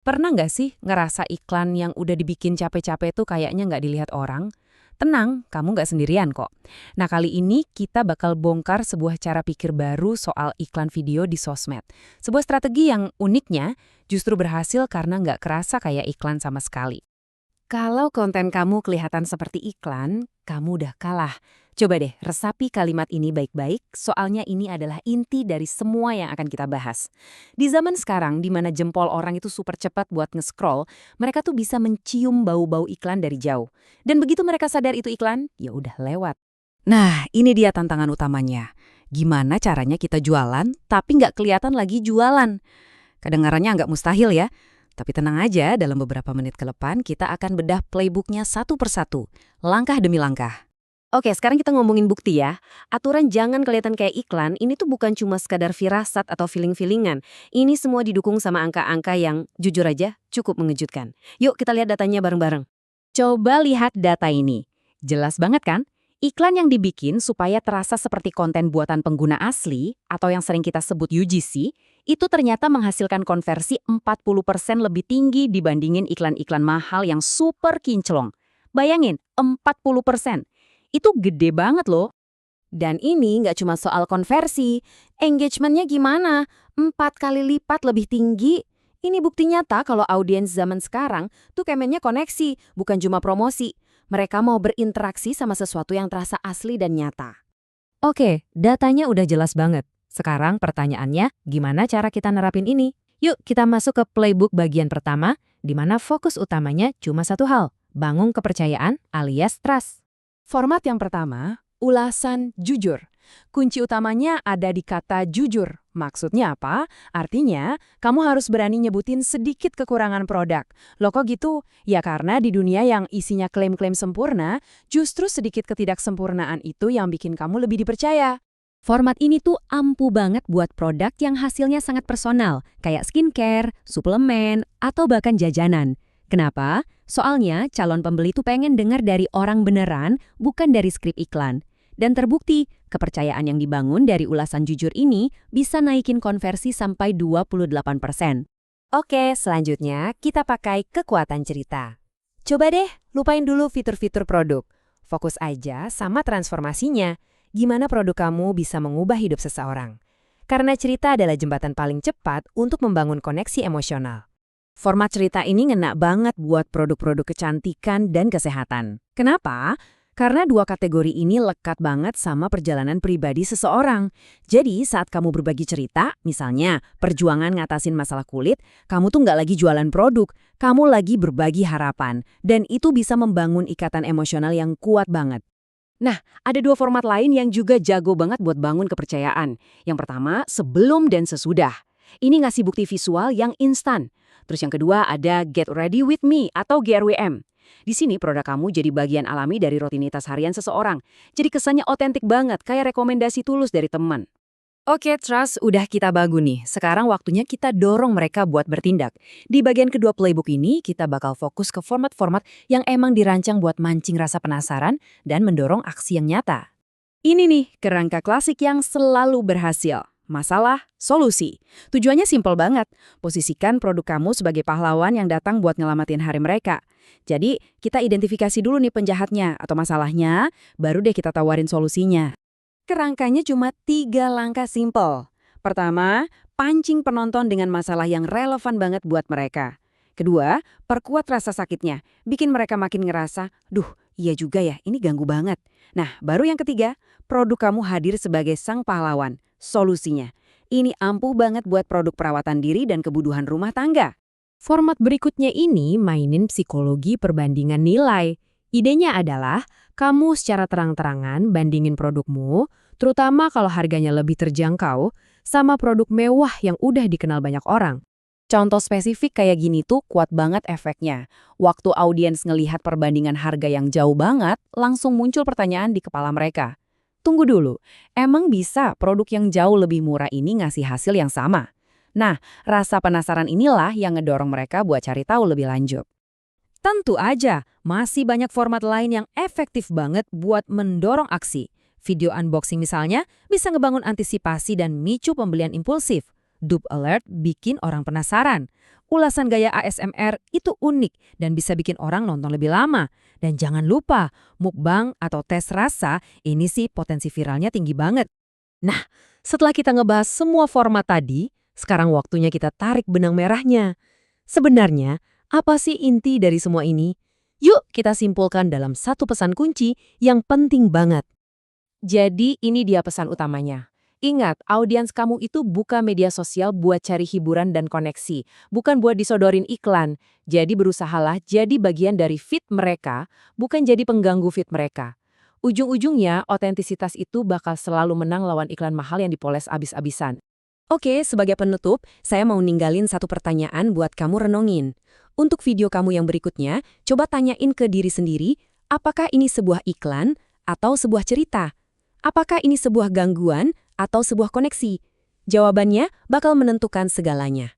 Pernah nggak sih ngerasa iklan yang udah dibikin capek-capek tuh kayaknya nggak dilihat orang? Tenang, kamu nggak sendirian kok. Nah, kali ini kita bakal bongkar sebuah cara pikir baru soal iklan video di sosmed. Sebuah strategi yang uniknya justru berhasil karena nggak kerasa kayak iklan sama sekali. Kalau konten kamu kelihatan seperti iklan, kamu udah kalah. Coba deh resapi kalimat ini baik-baik, soalnya ini adalah inti dari semua yang akan kita bahas. Di zaman sekarang, di mana jempol orang itu super cepat buat nge-scroll, mereka tuh bisa mencium bau-bau iklan dari jauh. Dan begitu mereka sadar itu iklan, ya udah lewat. Nah, ini dia tantangan utamanya. Gimana caranya kita jualan, tapi nggak kelihatan lagi jualan? Kedengarannya nggak mustahil ya. Tapi tenang aja, dalam beberapa menit ke depan kita akan bedah playbooknya satu persatu, langkah demi langkah. Oke, sekarang kita ngomongin bukti ya. Aturan jangan kelihatan kayak iklan, ini tuh bukan cuma sekadar firasat atau feeling-feelingan. Ini semua didukung sama angka-angka yang, jujur aja, cukup mengejutkan. Yuk kita lihat datanya bareng-bareng. Coba lihat data ini. Jelas banget kan? Iklan yang dibikin supaya terasa seperti konten buatan pengguna asli, atau yang sering kita sebut UGC, itu ternyata menghasilkan konversi 40% lebih tinggi dibandingin iklan-iklan mahal yang super kinclong. Bayangin, 40%. Itu gede banget loh. Dan ini nggak cuma soal konversi, engagementnya gimana? 4 kali lipat lebih tinggi. Ini bukti nyata kalau audiens zaman sekarang tuh kemennya koneksi, bukan cuma promosi. Mereka mau berinteraksi sama sesuatu yang terasa asli dan nyata. Oke, datanya udah jelas banget. Sekarang pertanyaannya, gimana cara kita nerapin ini? Yuk kita masuk ke playbook bagian pertama, di mana fokus utamanya cuma satu hal, bangun kepercayaan alias trust. Format yang pertama, ulasan jujur. Kunci utamanya ada di kata jujur. Maksudnya apa? Artinya, kamu harus berani nyebutin sedikit kekurangan produk. Loh kok gitu? Ya karena di dunia yang isinya klaim-klaim sempurna, justru sedikit ketidaksempurnaan itu yang bikin kamu lebih dipercaya. Format ini tuh ampuh banget buat produk yang hasilnya sangat personal, kayak skincare, suplemen, atau bahkan jajanan. Kenapa? Soalnya calon pembeli tuh pengen dengar dari orang beneran, bukan dari skrip iklan. Dan terbukti, kepercayaan yang dibangun dari ulasan jujur ini bisa naikin konversi sampai 28%. Oke, selanjutnya kita pakai kekuatan cerita. Coba deh, lupain dulu fitur-fitur produk. Fokus aja sama transformasinya. Gimana produk kamu bisa mengubah hidup seseorang. Karena cerita adalah jembatan paling cepat untuk membangun koneksi emosional. Format cerita ini ngena banget buat produk-produk kecantikan dan kesehatan. Kenapa? Karena dua kategori ini lekat banget sama perjalanan pribadi seseorang. Jadi saat kamu berbagi cerita, misalnya perjuangan ngatasin masalah kulit, kamu tuh nggak lagi jualan produk, kamu lagi berbagi harapan. Dan itu bisa membangun ikatan emosional yang kuat banget. Nah, ada dua format lain yang juga jago banget buat bangun kepercayaan. Yang pertama, sebelum dan sesudah. Ini ngasih bukti visual yang instan. Terus yang kedua ada Get Ready With Me atau GRWM. Di sini produk kamu jadi bagian alami dari rutinitas harian seseorang. Jadi kesannya otentik banget, kayak rekomendasi tulus dari teman. Oke, Trust, udah kita bangun nih. Sekarang waktunya kita dorong mereka buat bertindak. Di bagian kedua playbook ini, kita bakal fokus ke format-format yang emang dirancang buat mancing rasa penasaran dan mendorong aksi yang nyata. Ini nih, kerangka klasik yang selalu berhasil. Masalah, solusi. Tujuannya simpel banget. Posisikan produk kamu sebagai pahlawan yang datang buat ngelamatin hari mereka. Jadi, kita identifikasi dulu nih penjahatnya atau masalahnya, baru deh kita tawarin solusinya. Kerangkanya cuma 3 langkah simpel. Pertama, pancing penonton dengan masalah yang relevan banget buat mereka. Kedua, perkuat rasa sakitnya. Bikin mereka makin ngerasa, duh, iya juga ya, ini ganggu banget. Nah, baru yang ketiga, produk kamu hadir sebagai sang pahlawan. Solusinya, ini ampuh banget buat produk perawatan diri dan kebutuhan rumah tangga. Format berikutnya ini mainin psikologi perbandingan nilai. Idenya adalah, kamu secara terang-terangan bandingin produkmu, terutama kalau harganya lebih terjangkau, sama produk mewah yang udah dikenal banyak orang. Contoh spesifik kayak gini tuh kuat banget efeknya. Waktu audiens ngelihat perbandingan harga yang jauh banget, langsung muncul pertanyaan di kepala mereka. Tunggu dulu, emang bisa produk yang jauh lebih murah ini ngasih hasil yang sama? Nah, rasa penasaran inilah yang ngedorong mereka buat cari tahu lebih lanjut. Tentu aja, masih banyak format lain yang efektif banget buat mendorong aksi. Video unboxing misalnya bisa ngebangun antisipasi dan micu pembelian impulsif. Dupe alert bikin orang penasaran. Ulasan gaya ASMR itu unik dan bisa bikin orang nonton lebih lama. Dan jangan lupa, mukbang atau tes rasa ini sih potensi viralnya tinggi banget. Nah, setelah kita ngebahas semua format tadi, sekarang waktunya kita tarik benang merahnya. Sebenarnya, apa sih inti dari semua ini? Yuk kita simpulkan dalam satu pesan kunci yang penting banget. Jadi ini dia pesan utamanya. Ingat, audiens kamu itu buka media sosial buat cari hiburan dan koneksi, bukan buat disodorin iklan. Jadi berusahalah jadi bagian dari feed mereka, bukan jadi pengganggu feed mereka. Ujung-ujungnya, otentisitas itu bakal selalu menang lawan iklan mahal yang dipoles abis-abisan. Oke, sebagai penutup, saya mau ninggalin satu pertanyaan buat kamu renungin. Untuk video kamu yang berikutnya, coba tanyain ke diri sendiri, apakah ini sebuah iklan atau sebuah cerita? Apakah ini sebuah gangguan atau sebuah koneksi? Jawabannya bakal menentukan segalanya.